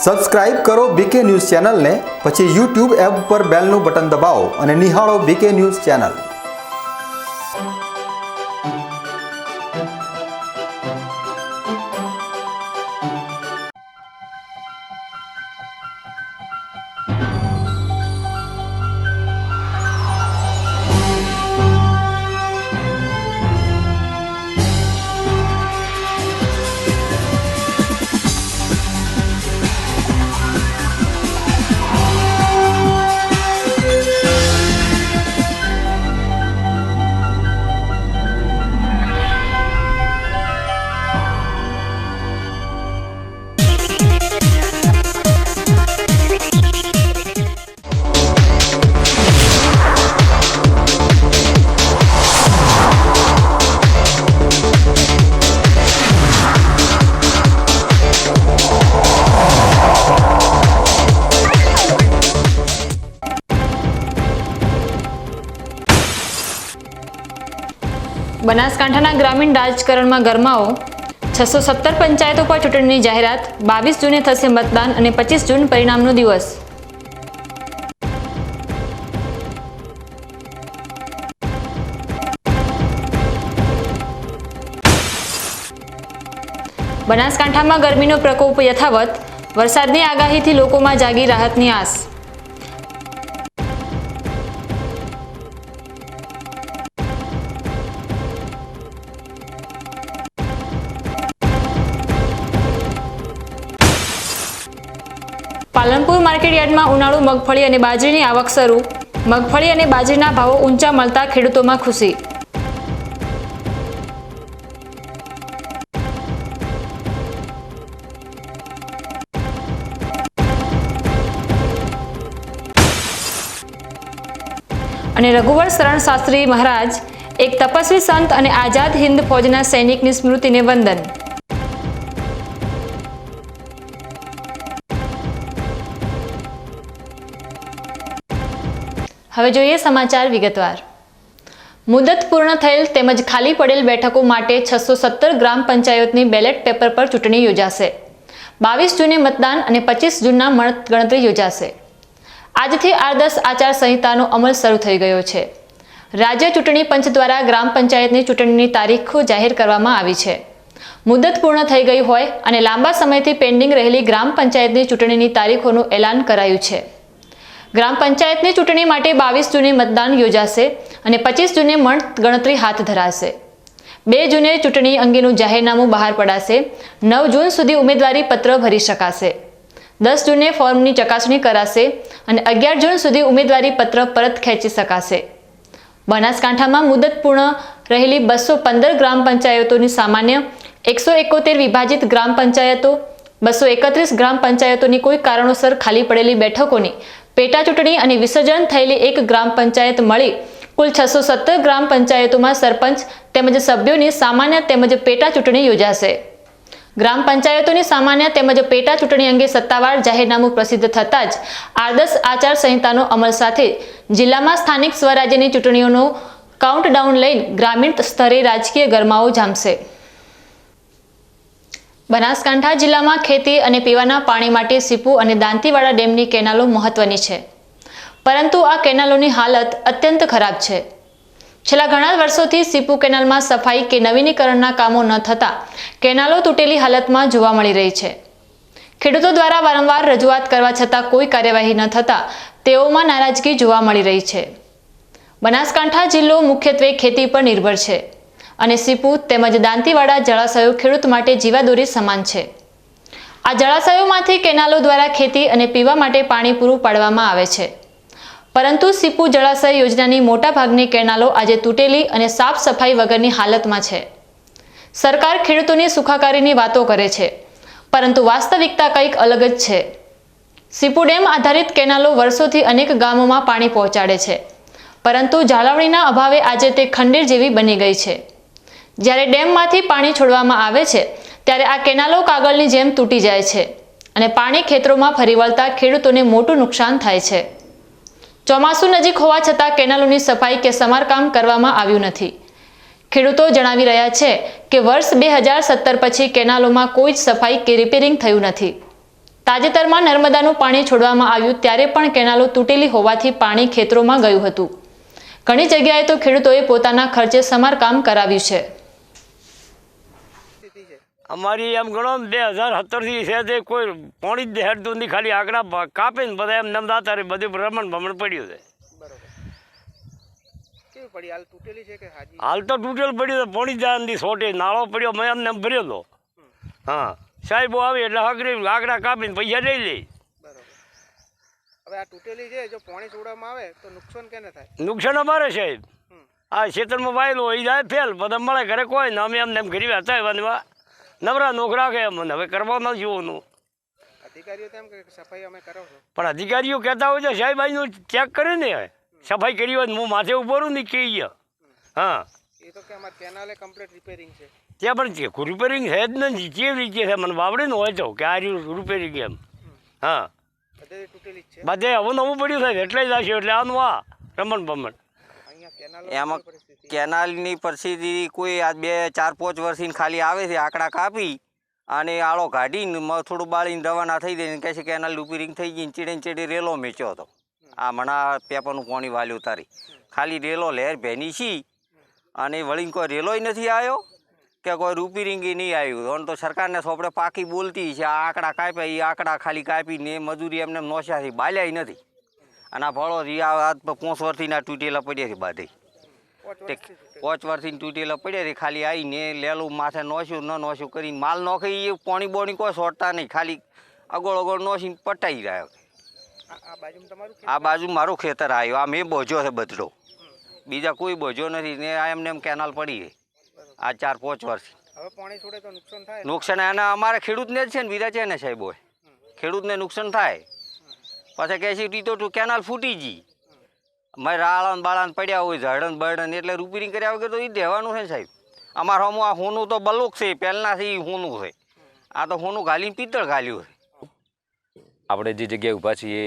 Subscribe કરો બીકે news ચેનલને, પછી YouTube એપ પર બેલનું બટન દબાવો અને નિહાળો બીકે ન્યૂઝ ચેનલ। બનાસકાંઠાના ગ્રામીણ રાજકારણમાં ગરમાવો। 617 પંચાયતો પર ચૂંટણીની જાહેરાત। 22 જૂને થશે મતદાન અને 25 જૂન પરિણામનો દિવસ। બનાસકાંઠામાં ગરમીનો પ્રકોપ યથાવત। વરસાદની આગાહીથી લોકોમાં જાગી રાહતની આસ। પાલનપુર માર્કેટયાર્ડમાં ઉનાળુ મગફળી અને બાજરીની આવક શરૂ। મગફળી અને બાજરીના ભાવો ઊંચા મળતા ખેડૂતોમાં ખુશી। અને રઘુવર શરણ શાસ્ત્રી મહારાજ, એક તપસ્વી સંત અને આઝાદ હિન્દ ફૌજના સૈનિકની સ્મૃતિને વંદન। હવે જોઈએ સમાચાર વિગતવાર। મુદત પૂર્ણ થયેલ તેમજ ખાલી પડેલ બેઠકો માટે 617 ગ્રામ પંચાયતની બેલેટ પેપર પર ચૂંટણી યોજાશે। 22 જૂને મતદાન અને 25 જૂનના મતગણતરી યોજાશે। આજથી આદર્શ આચાર સંહિતાનો અમલ શરૂ થઈ ગયો છે। રાજ્ય ચૂંટણી પંચ દ્વારા ગ્રામ પંચાયતની ચૂંટણીની તારીખો જાહેર કરવામાં આવી છે। મુદત પૂર્ણ થઈ ગઈ હોય અને લાંબા સમયથી પેન્ડિંગ રહેલી ગ્રામ પંચાયતની ચૂંટણીની તારીખોનું એલાન કરાયું છે। ગ્રામ પંચાયતની ચૂંટણી માટે 22 જૂને મતદાન યોજાશે અને 25 જૂને મતગણતરી હાથ ધરાશે। 2 જૂને ચૂંટણી અંગેનું જાહેરનામું બહાર પડાશે। 9 જૂન સુધી ઉમેદવારી પત્ર ભરી શકાશે। 10 જૂને ફોર્મની ચકાસણી કરાશે અને 11 જૂન સુધી ઉમેદવારી પત્ર પરત ખેંચી શકાશે। બનાસકાંઠામાં મુદત પૂર્ણ રહેલી 215 ગ્રામ પંચાયતોની સામાન્ય, 171 વિભાજિત ગ્રામ પંચાયતો, 231 ગ્રામ પંચાયતોની કોઈ કારણોસર ખાલી પડેલી બેઠકોની પેટા ચૂંટણી અને વિસર્જન થયેલી એક ગ્રામ પંચાયત મળી કુલ 617 ગ્રામ પંચાયતોમાં સરપંચ તેમજ સભ્યોની સામાન્ય તેમજ પેટા ચૂંટણી યોજાશે। ગ્રામ પંચાયતોની સામાન્ય તેમજ પેટા ચૂંટણી અંગે સત્તાવાર જાહેરનામું પ્રસિદ્ધ થતાં જ આદર્શ આચાર સંહિતાનો અમલ સાથે જિલ્લામાં સ્થાનિક સ્વરાજ્યની ચૂંટણીઓનો કાઉન્ટડાઉન લઈને ગ્રામીણ સ્તરે રાજકીય ગરમાવો જામશે। બનાસકાંઠા જિલ્લામાં ખેતી અને પીવાના પાણી માટે સીપુ અને દાંતીવાડા ડેમની કેનાલો મહત્વની છે, પરંતુ આ કેનાલોની હાલત અત્યંત ખરાબ છે। છેલ્લા ઘણા વર્ષોથી સીપુ કેનાલમાં સફાઈ કે નવીનીકરણના કામો ન થતા કેનાલો તૂટેલી હાલતમાં જોવા મળી રહી છે। ખેડૂતો દ્વારા વારંવાર રજૂઆત કરવા છતાં કોઈ કાર્યવાહી ન થતા તેઓમાં નારાજગી જોવા મળી રહી છે। બનાસકાંઠા જિલ્લો મુખ્યત્વે ખેતી પર નિર્ભર છે અને સીપુ તેમજ દાંતીવાડા જળાશયો ખેડૂત માટે જીવાદોરી સમાન છે। આ જળાશયોમાંથી કેનાલો દ્વારા ખેતી અને પીવા માટે પાણી પૂરું પાડવામાં આવે છે, પરંતુ સીપુ જળાશય યોજનાની મોટાભાગની કેનાલો આજે તૂટેલી અને સાફ સફાઈ વગરની હાલતમાં છે। સરકાર ખેડૂતોની સુખાકારીની વાતો કરે છે, પરંતુ વાસ્તવિકતા કંઈક અલગ જ છે। સીપુ ડેમ આધારિત કેનાલો વર્ષોથી અનેક ગામોમાં પાણી પહોંચાડે છે, પરંતુ જાળવણીના અભાવે આજે તે ખંડેર જેવી બની ગઈ છે। જ્યારે ડેમમાંથી પાણી છોડવામાં આવે છે ત્યારે આ કેનાલો કાગળની જેમ તૂટી જાય છે અને પાણી ખેતરોમાં ફરી વળતા ખેડૂતોને મોટું નુકસાન થાય છે। ચોમાસું નજીક હોવા છતાં કેનાલોની સફાઈ કે સમારકામ કરવામાં આવ્યું નથી। ખેડૂતો જણાવી રહ્યા છે કે વર્ષ 2017 પછી કેનાલોમાં કોઈ જ સફાઈ કે રિપેરિંગ થયું નથી। તાજેતરમાં નર્મદાનું પાણી છોડવામાં આવ્યું ત્યારે પણ કેનાલો તૂટેલી હોવાથી પાણી ખેતરોમાં ગયું હતું. ઘણી જગ્યાએ તો ખેડૂતોએ પોતાના ખર્ચે સમારકામ કરાવ્યું છે. અમારી એમ ગણો 2017થી છે તે કોઈ પાણી જ હેડતું નથી, ખાલી આંકડા કાપીને બધા એમ નમદાતા રે બધું રમણ ભમણ પડ્યું છે. હાલ તો તૂટેલ પડ્યું છે, પાણી જાય નથી સોટે નાળો પડ્યો, મેં એમને એમ ભર્યો હતો. હા, સાહેબો આવે એટલે હકરી આંકડા કાપીને પૈસા લઈ લે. હવે આ તૂટેલી છે, જો પાણી છોડવામાં આવે તો નુકસાન કેને થાય? નુકસાન અમારે સાહેબ, આ ખેતરમાં વાયેલો એ જાય ફેલ, બધા મળે ઘરે કોઈ ને અમે એમને એમ કરી હતા નવરા નોકરા કે અમને હવે કરવાનું જોવાનું. અધિકારીઓ તેમ કે સફાઈ અમે કરો છો, પણ અધિકારીઓ કહેતા હોય છે સાહેબ આનું ચેક કરે ને, સફાઈ કરી હોય હું માથે ઉભો રહું ને કહી ગયા. હા, એ તો કે અમારે કેનાલે કમ્પ્લીટ રિપેરિંગ છે. ત્યાં પણ રિપેરિંગ છે જ નથી, કેવી રીતે છે મને વાવડીને હોય તો કે આ રહ્યું રિપેરિંગ એમ. હા, બધે તૂટેલી જ છે, બધે હવે નવું પડ્યું થાય એટલે જ આવશે, એટલે આનું આ રમણ ભમણ. એમાં કેનાલની પરિસ્થિતિ કોઈ આ 2-4-5 વર્ષથી ખાલી આવે છે, આંકડા કાપી અને આળો કાઢીને થોડું બાળીને રવાના થઈ જાય ને કહે છે કેનાલ રિપેરિંગ થઈ ગઈ, ચીડે રેલો મેચ્યો હતો. આ મણા પેપરનું પાણી વાલ્યું તારી ખાલી રેલો લહેર ભેની છી અને વળીને કોઈ રેલોય નથી આવ્યો કે કોઈ રિપેરિંગ નહીં આવ્યું. તો સરકારને સોપડે પાકી બોલતી છે, આ આંકડા કાપ્યા એ આંકડા ખાલી કાપીને મજૂરી એમને નોશ્યાથી બાલ્યાય નથી. અને આ ફળો આ 5 વર્ષથી ના તૂટેલા પડ્યા છે, બાધી 5 વર્ષથી તૂટેલા પડ્યા છે. ખાલી આવીને લેલું માથે નોશ્યું ન નોશ્યું કરીને માલ નોખી એ પાણી બોણી કોઈ છોડતા નહીં, ખાલી અગોળ નોશીને પટાઈ રહ્યો. આ બાજુ મારું ખેતર આવ્યું, આ મેં બોજો છે બધો, બીજા કોઈ બોજો નથી ને આ એમને એમ કેનાલ પડી છે આ 4-5 વર્ષ. હવે પાણી છોડે તો નુકસાન થાય? નુકસાન એના અમારે ખેડૂતને જ છે ને, બીજા છે ને સાહેબ હોય ખેડૂતને નુકસાન થાય. પછી કહે છે તો કેનાલ ફૂટી ગઈ, મારે રાળન બાળાને પડ્યા હોય ઝાડન બળન એટલે રિપેરિંગ કર્યા વગર તો એ દેવાનું છે સાહેબ. અમારા હમું આ હોનું તો બલુક છે, પહેલાંથી હોનું છે, આ તો હોનું ઘાલીને પિત્તળ ઘાલ્યું છે. આપણે જે જગ્યાએ ઊભા છીએ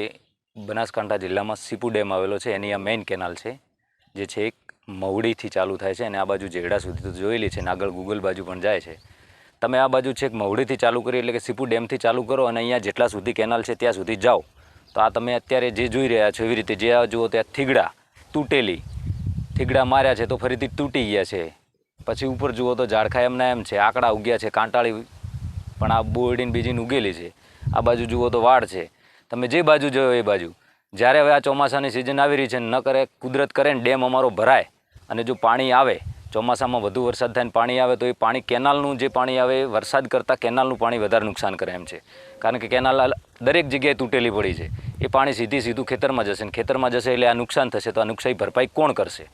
બનાસકાંઠા જિલ્લામાં સીપુ ડેમ આવેલો છે, એની આ મેઇન કેનાલ છે જે છે એક મવડીથી ચાલુ થાય છે અને આ બાજુ જેગડા સુધી તો જોયેલી છે ને આગળ ગૂગલ બાજુ પણ જાય છે. તમે આ બાજુ છેક મવડીથી ચાલુ કરી એટલે કે સીપુ ડેમથી ચાલુ કરો અને અહીંયા જેટલા સુધી કેનાલ છે ત્યાં સુધી જાઓ તો આ તમે અત્યારે જે જોઈ રહ્યા છો એવી રીતે જે આ જુઓ ત્યાં થીગડા તૂટેલી થીગડા માર્યા છે તો ફરીથી તૂટી ગયા છે. પછી ઉપર જુઓ તો ઝાડખા એમના એમ છે, આંકડા ઉગ્યા છે, કાંટાળી પણ આ બોરડીને બીજીને ઉગેલી છે. આ બાજુ જુઓ તો વાડ છે, તમે જે બાજુ જોયો એ બાજુ. જ્યારે હવે આ ચોમાસાની સિઝન આવી રહી છે ન કરે કુદરત કરે ને ડેમ અમારો ભરાય અને જો પાણી આવે ચોમાસામાં વધુ વરસાદ થાય ને પાણી આવે તો એ પાણી કેનાલનું જે પાણી આવે વરસાદ કરતાં કેનાલનું પાણી વધારે નુકસાન કરે એમ છે. કારણ કે કેનાલ દરેક જગ્યાએ તૂટેલી પડી છે, એ પાણી સીધું ખેતરમાં જશે ને ખેતરમાં જશે એટલે આ નુકસાન થશે તો આ નુકસાન ભરપાઈ કોણ કરશે?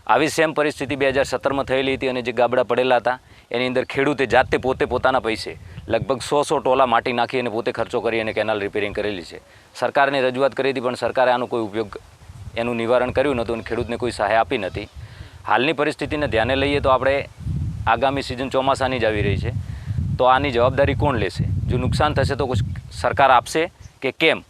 આવી સેમ પરિસ્થિતિ 2017માં થયેલી હતી અને જે ગાબડા પડેલા હતા એની અંદર ખેડૂતે જાતે પોતે પોતાના પૈસે લગભગ 100 ટોલા માટી નાખી અને પોતે ખર્ચો કરી અને કેનાલ રિપેરિંગ કરેલી છે. સરકારને રજૂઆત કરી હતી પણ સરકારે આનો કોઈ ઉપયોગ એનું નિવારણ કર્યું નહોતું અને ખેડૂતને કોઈ સહાય આપી નથી. હાલની પરિસ્થિતિને ધ્યાને લઈએ તો આપણે આગામી સિઝન ચોમાસાની જ આવી રહી છે તો આની જવાબદારી કોણ લેશે? જો નુકસાન થશે તો સરકાર આપશે કે કેમ?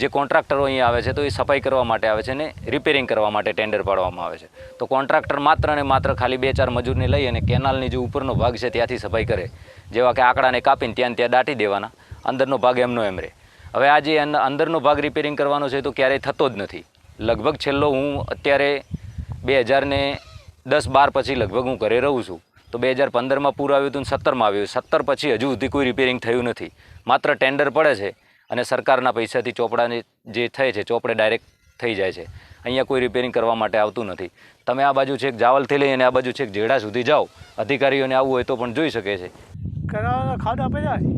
જે કોન્ટ્રાક્ટરો અહીંયા આવે છે તો એ સફાઈ કરવા માટે આવે છે ને રિપેરિંગ કરવા માટે ટેન્ડર પાડવામાં આવે છે તો કોન્ટ્રાક્ટર માત્ર ને માત્ર ખાલી 2-4 મજૂરને લઈ અને કેનાલની જે ઉપરનો ભાગ છે ત્યાંથી સફાઈ કરે, જેવા કે આંકડાને કાપીને ત્યાં દાટી દેવાના, અંદરનો ભાગ એમનો એમ રહે. હવે આ જે અંદરનો ભાગ રિપેરિંગ કરવાનો છે તો ક્યારેય થતો જ નથી. લગભગ છેલ્લો હું અત્યારે 2010-12 પછી લગભગ હું ઘરે રહું છું તો 2015માં પૂર આવ્યું હતું 17માં આવ્યું, 17 પછી હજુ સુધી કોઈ રિપેરિંગ થયું નથી. માત્ર ટેન્ડર પડે છે અને સરકારના પૈસાથી ચોપડાને જે થાય છે ચોપડે ડાયરેક્ટ થઈ જાય છે. અહીંયા કોઈ રિપેરિંગ કરવા માટે આવતું નથી. તમે આ બાજુ છેક જાવલથી લઈ અને આ બાજુ છેક જેડા સુધી જાઓ, અધિકારીઓને આવવું હોય તો પણ જોઈ શકે છે. કેનાલના ખાડા પડ્યા છે,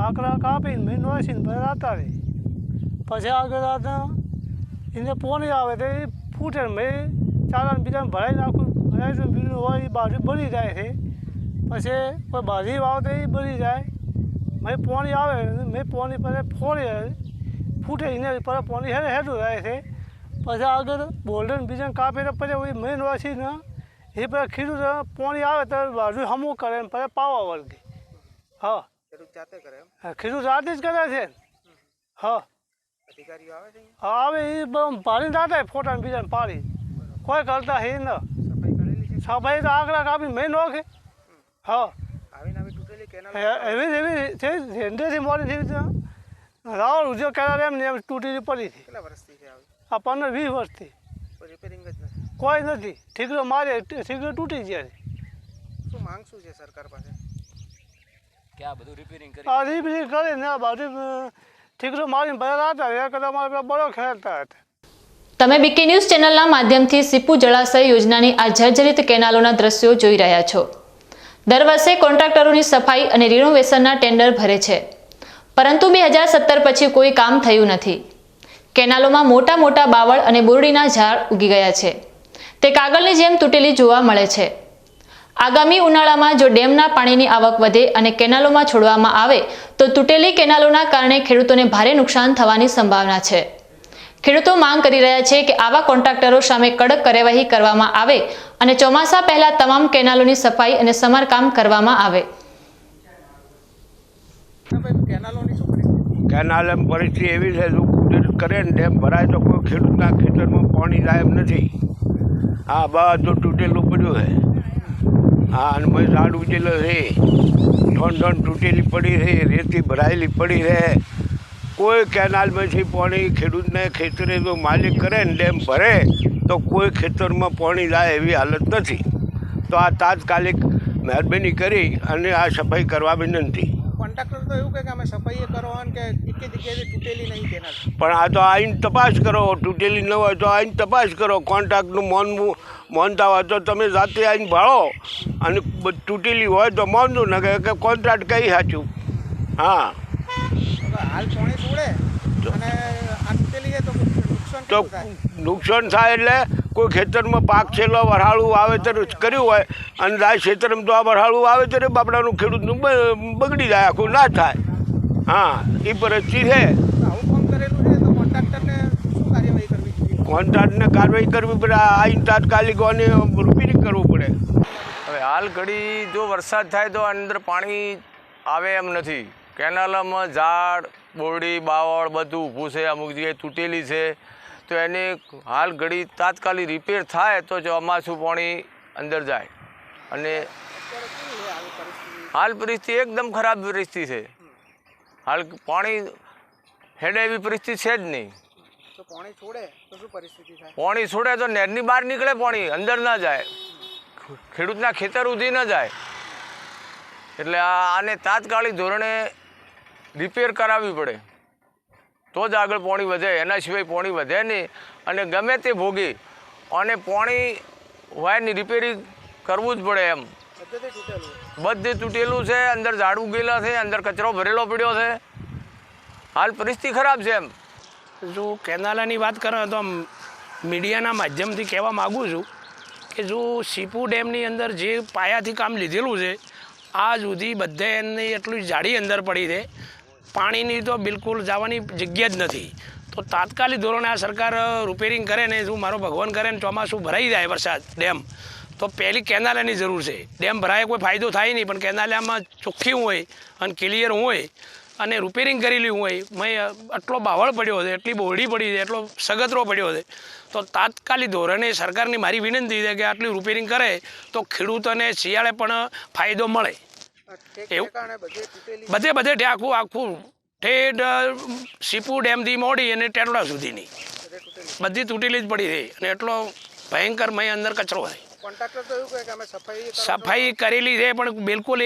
આંકડા કાપીને મેં નોસીને ભરાતા રહે, પછી આગળ એને પોણી આવે તો એ ફૂટે મેં ચાલાને બીજાને ભરાઈ નાખું, ભરાઈ તો બીજું હોય એ બાજુ બળી જાય છે. પછી કોઈ બાજી વાવ તો એ બળી જાય, મેં પોણી આવે મેં પોણી પછી ફોડી ફૂટે એને પર પોણી હેઠું રહે છે. પછી આગળ બોલ્ડન બીજાને કાપીને પછી મેં નોસીને એ પછી ખીરું પોણી આવે તો બાજુ હમું કરે ને પછી પાવા વળગે. હા, જાતે કરે એમ? ખીરું જાતે જ કરે છે. હા, અધિકારીઓ આવે છે? હા આવે, એ પાણી દાતા ફોટાને બીજાને પાડી કોઈ કરતા હે ન. સફાઈ કરેલી છે? સફાઈ તો આંકડા કાપી મેં નોખે. હા, આવીને આવી તૂટેલી કેનાલ એવી છે ઝેંડેથી મોડી જેવી રીતે રાવળ ઉદ્યોગ કેનાલ એમ ને એમ તૂટી પડી હતી. કેટલા વર્ષથી છે આવી? આ 15-20 વર્ષથી રિપેરિંગ જ નથી. કોઈ નથી. ઠીકરો મારે ઠીકરો તૂટી ગયા છે. શું માંગ શું છે સરકાર પાસે? કે આ બધું રિપેરિંગ કરી આ રીપેરિંગ કરીને આ બાજુ ઠીકરો મારીને ભરેલા હતા એ કદાચ મારે બરો ખેલતા હતા. તમે બીકે ન્યૂઝ ચેનલના માધ્યમથી સીપુ જળાશય યોજનાની આ જર્જરિત કેનાલોના દ્રશ્યો જોઈ રહ્યા છો. દર વર્ષે કોન્ટ્રાક્ટરોની સફાઈ અને રિનોવેશનના ટેન્ડર ભરે છે, પરંતુ 2017 પછી કોઈ કામ થયું નથી. કેનાલોમાં મોટા મોટા બાવળ અને બોરડીના ઝાડ ઉગી ગયા છે. તે કાગળની જેમ તૂટેલી જોવા મળે છે. આગામી ઉનાળામાં જો ડેમના પાણીની આવક વધે અને કેનાલોમાં છોડવામાં આવે તો તૂટેલી કેનાલોના કારણે ખેડૂતોને ભારે નુકસાન થવાની સંભાવના છે. ખેડૂતો માંગ કરી રહ્યા છે કે આવા કોન્ટ્રાક્ટરો સામે કડક કાર્યવાહી કરવામાં આવે અને ચોમાસા પહેલા તમામ કેનાલોની સફાઈ અને સમારકામ કરવામાં આવે. કેનાલોની શું પરિસ્થિતિ? કેનાલ એમ પરિસ્થિતિ એવી છે, જો કુદરત કરે ને ડેમ ભરાય તો કોઈ ખેડૂતના ખેતરમાં પાણી જાય એમ નથી. હા, બધું તૂટેલું પડ્યું છે. હા, અને મેં ઝાડ ઉજેલો છે, ઠોન તૂટેલી પડી છે, રેતી ભરાયેલી પડી છે. કોઈ કેનાલમાંથી પાણી ખેડૂતને ખેતરે જો માલિક કરે ને ડેમ ભરે તો કોઈ ખેતરમાં પાણી જાય એવી હાલત નથી. તો આ તાત્કાલિક મહેરબાની કરી અને આ સફાઈ કરવા વિનંતી. કોન્ટ્રાક્ટર તો એવું કહે કે અમે સફાઈ કરો અને કે એક જગ્યાએથી તૂટેલી નહીં કેનાલ. પણ આ તો આઈને તપાસ કરો, તૂટેલી ન હોય તો આઈને તપાસ કરો. કોન્ટ્રાક્ટનું માનતા હોય તો તમે જાતે આઈને ભાળો, અને તૂટેલી હોય તો માનતું ન કે કોન્ટ્રાક્ટ કઈ સાચું. હા, હાલ પાણી છોડે અને આ તૂટેલી છે તો નુકસાન તો કેટલું થાય? નુકસાન થાય એટલે કોઈ ખેતરમાં પાક છેલ્લો વરહાળું વાવેતર કર્યું હોય અને આ ખેતરમાં તો આ વરહાળું વાવેતર બાપડાનું ખેડૂતનું બગડી જાય, આખું ના થાય. હા, એ પરિસ્થિતિ છે. આવું કામ કરેલું છે તો કોન્ટ્રાક્ટરને શું કાર્યવાહી કરવી જોઈએ? કોન્ટ્રાક્ટને કાર્યવાહી કરવી પડે, આઈને તાત્કાલિક રિપેરિંગ કરવું પડે. હવે હાલ ઘડી જો વરસાદ થાય તો અંદર પાણી આવે એમ નથી. કેનાલમાં ઝાડ બોરડી બાવળ બધું ઊભું છે, અમુક જગ્યાએ તૂટેલી છે. તો એને હાલ ઘડી તાત્કાલિક રિપેર થાય તો ચોમાસું પાણી અંદર જાય. અને હાલ પરિસ્થિતિ એકદમ ખરાબ પરિસ્થિતિ છે. હાલ પાણી હેડે એવી પરિસ્થિતિ છે જ નહીં. તો પાણી છોડે તો શું પરિસ્થિતિ થાય? પાણી છોડે તો નહેરની બહાર નીકળે, પાણી અંદર ના જાય, ખેડૂતના ખેતર સુધી ન જાય. એટલે આને તાત્કાલિક ધોરણે રિપેર કરાવવી પડે તો જ આગળ પાણી વધે. એના સિવાય પાણી વધે નહીં. અને ગમે તે ભોગે અને પાણી હોય ને રિપેરિંગ કરવું જ પડે એમ. બધે તૂટેલું? બધે તૂટેલું છે, અંદર ઝાડ ઉગેલા છે, અંદર કચરો ભરેલો પડ્યો છે. હાલ પરિસ્થિતિ ખરાબ છે એમ. જો કેનાલાની વાત કરો તો મીડિયાના માધ્યમથી કહેવા માગું છું કે જો સીપુ ડેમની અંદર જે પાયાથી કામ લીધેલું છે આ સુધી બધે એની એટલી જાડી અંદર પડી છે, પાણીની તો બિલકુલ જવાની જગ્યા જ નથી. તો તાત્કાલિક ધોરણે આ સરકાર રિપેરિંગ કરે ને જો મારો ભગવાન કરે ને ચોમાસું ભરાઈ જાય વરસાદ ડેમ, તો પહેલી કેનાલાની જરૂર છે. ડેમ ભરાય કોઈ ફાયદો થાય નહીં, પણ કેનાલામાં ચોખ્ખી હોય અને ક્લિયર હોય અને રિપેરિંગ કરેલી હોય. મેં આટલો બાવળ પડ્યો છે, એટલી બોરડી પડી છે, એટલો સગતરો પડ્યો છે. તો તાત્કાલિક ધોરણે સરકારની મારી વિનંતી છે કે આટલી રિપેરિંગ કરે તો ખેડૂતોને શિયાળે પણ ફાયદો મળે. એવું બધે આખું ઠેઠ સીપુ ડેમથી મોડી અને ટેટોડા સુધીની બધી તૂટેલી જ પડી રહી. અને એટલો ભયંકર મય અંદર કચરો છે. કોન્ટ્રાક્ટર તો એવું કહે કે અમે સફાઈ કરેલી છે, પણ બિલકુલ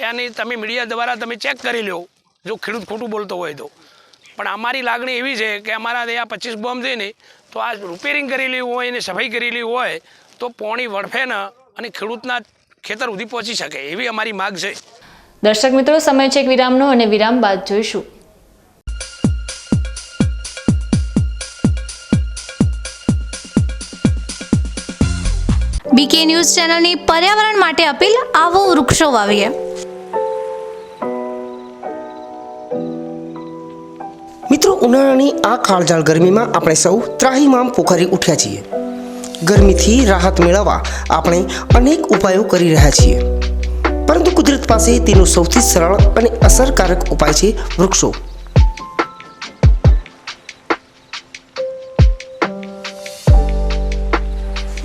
એની તમે મીડિયા દ્વારા તમે ચેક કરી લો જો ખેડૂત ખોટું બોલતો હોય તો. પણ અમારી લાગણી એવી છે કે અમારા ત્યાં 25 બોમ્બ છે ને તો આ રિપેરિંગ કરેલી હોય ને સફાઈ કરેલી હોય તો પાણી વળફે ન અને ખેડૂતના ખેતર સુધી પહોંચી શકે એવી અમારી માગ છે. દર્શક મિત્રો, સમય છે એક વિરામનો અને વિરામ બાદ જોઈશું. બીકે ન્યૂઝ ચેનલની પર્યાવરણ માટે અપીલ, આવો વૃક્ષો વાવીએ. મિત્રો, ઉનાળાની આ કાળઝાળ ગરમીમાં આપણે સૌ ત્રાહિમામ પોખરી ઉઠ્યા છીએ. ગરમીથી રાહત મેળવવા આપણે અનેક ઉપાયો કરી રહ્યા છીએ, પરંતુ કુદરત પાસે તેનો સૌથી સરળ અને અસરકારક ઉપાય છે વૃક્ષો.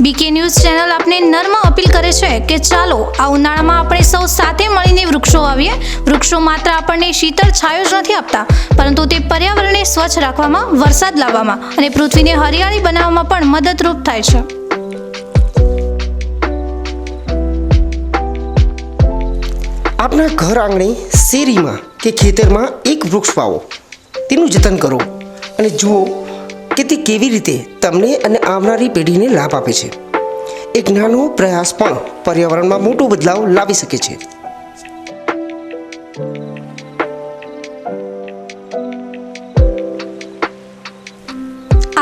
બીકે ન્યૂઝ ચેનલ આપને નર્મ અપીલ કરે છે કે ચાલો આ ઉનાળામાં આપણે સૌ સાથે મળીને વૃક્ષો વાવીએ. વૃક્ષો માત્ર આપણને શીતળ છાયો જ નથી આપતા, પરંતુ તે પર્યાવરણને સ્વચ્છ રાખવામાં, વરસાદ લાવવામાં અને પૃથ્વીને હરિયાળી બનાવવામાં પણ મદદરૂપ થાય છે. આપના ઘર આંગણે, શેરીમાં કે ખેતરમાં એક વૃક્ષ વાવો, તેનું જતન કરો અને જુઓ કે તે કેવી રીતે તમને અને આવનારી પેઢીને લાભ આપે છે. એક નાનો પ્રયાસ પણ પર્યાવરણમાં મોટો બદલાવ લાવી શકે છે.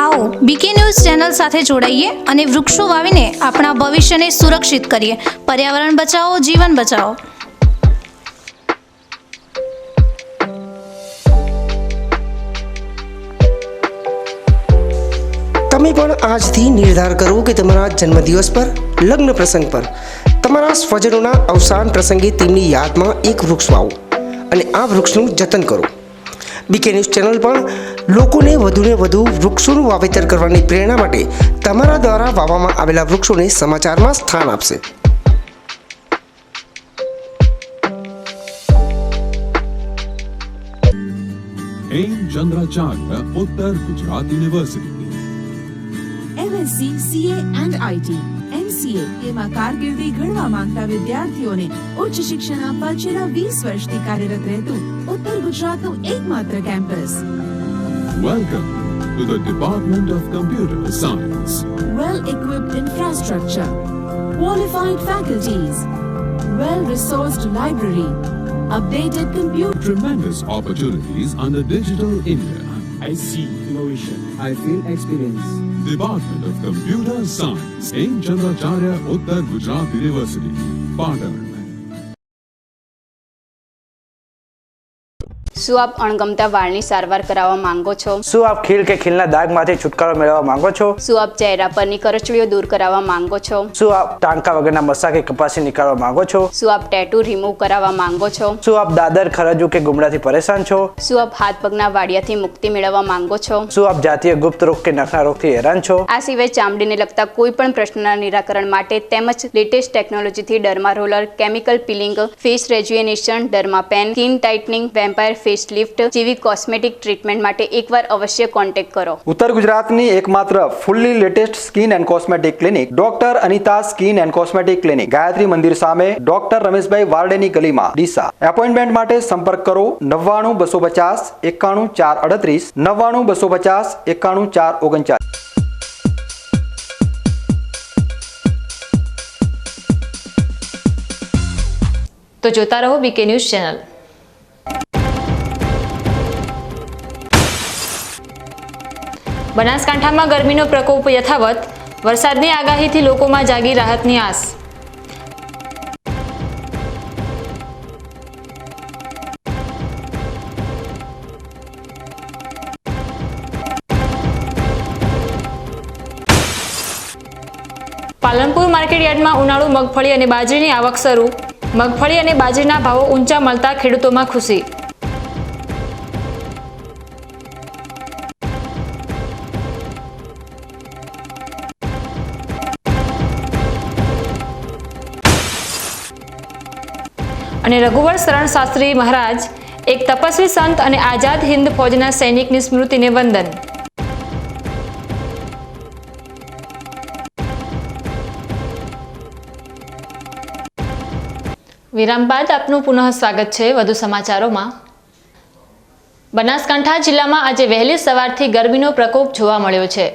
આવો બીકે ન્યૂઝ ચેનલ સાથે જોડાઈએ અને વૃક્ષો વાવીને આપણા ભવિષ્યને સુરક્ષિત કરીએ. પર્યાવરણ બચાવો, જીવન બચાવો. તમે પણ આજથી નિર્ધાર કરો કે તમારા જન્મદિવસ પર, લગ્ન પ્રસંગ પર, તમારા સ્વજનોના અવસાન પ્રસંગે તેમની યાદમાં એક વૃક્ષ વાવો અને આ વૃક્ષનું જતન કરો. બીકે ન્યૂઝ ચેનલ પણ લોકોને વધુને વધુ વૃક્ષોનું વાવેતર કરવાની પ્રેરણા માટે તમારા દ્વારા વાવવામાં આવેલા વૃક્ષોને સમાચારમાં સ્થાન આપશે. ચંદ્રાચાર્ય ઉત્તર Gujarat university MSc, CA and IT, MCA એમાં કારકિર્દી ઘડવા માંગતા વિદ્યાર્થીઓને ઉચ્ચ શિક્ષણ આપવા છેલ્લા 20 વર્ષથી કાર્યરત રહેતું ઉત્તર ગુજરાતનું એકમાત્ર campus. Welcome to the department of computer science. Well-equipped infrastructure, qualified faculties, well-resourced library, updated computer. Tremendous opportunities under Digital India. I see innovation. I feel experience. Department of Computer Science in Chandracharya Uttar Gujarat University, Patan. શું આપ અણગમતા વાળની સારવાર કરાવવા માંગો છો? શું આપ ખીલ કે ખીલના દાગમાંથી છુટકારો મેળવવા માંગો છો? શું આપ ચહેરા પરની કરચલીઓ દૂર કરાવવા માંગો છો? શું આપ ટાંકા વગરના મસા કે કપાસી નીકાળવા માંગો છો? શું આપ ટેટુ રિમૂવ કરાવવા માંગો છો? શું આપ દાદર, ખરજુ કે ગુમડાથી પરેશાન છો? શું આપ હાથ પગના વાડિયાથી મુક્તિ મેળવવા માંગો છો? શું આપ જાતીય ગુપ્ત રોગ કે નખના રોગથી હેરાન છો? આ સિવાય ચામડીને લગતા કોઈ પણ પ્રશ્નના નિરાકરણ માટે તેમજ લેટેસ્ટ ટેકનોલોજીથી derma roller, chemical peeling, face rejuvenation, derma pen, skin tightening, vampire face lift જેવી કોસ્મેટિક ટ્રીટમેન્ટ માટે એકવાર અવશ્ય કોન્ટેક્ટ કરો. ઉત્તર ગુજરાતની એકમાત્ર fully latest skin and cosmetic clinic doctor Anita skin and cosmetic clinic, Gayatri Mandir સામે, ડોક્ટર રમેશભાઈ વારડેની ગલીમાં, ડીસા. એપોઇન્ટમેન્ટ માટે સંપર્ક કરો 99 250 91 438, 99 250 91 439. તો જોતા રહો બીકે ન્યૂઝ ચેનલ. બનાસકાંઠામાં ગરમીનો પ્રકોપ યથાવત, વરસાદની આગાહીથી લોકોમાં જાગી રાહતની આસ. પાલનપુર માર્કેટયાર્ડમાં ઉનાળુ મગફળી અને બાજરીની આવક શરૂ. મગફળી અને બાજરીના ભાવો ઊંચા મળતા ખેડૂતોમાં ખુશી. અને રઘુવર શરણ શાસ્ત્રી મહારાજ, એક તપસ્વી સંત અને આઝાદ હિન્દ ફૌજના સૈનિકની સ્મૃતિને વંદન. વિરામ બાદ આપનું પુનઃ સ્વાગત છે. વધુ સમાચારોમાં. બનાસકાંઠા જિલ્લામાં આજે વહેલી સવારથી ગરમીનો પ્રકોપ જોવા મળ્યો છે.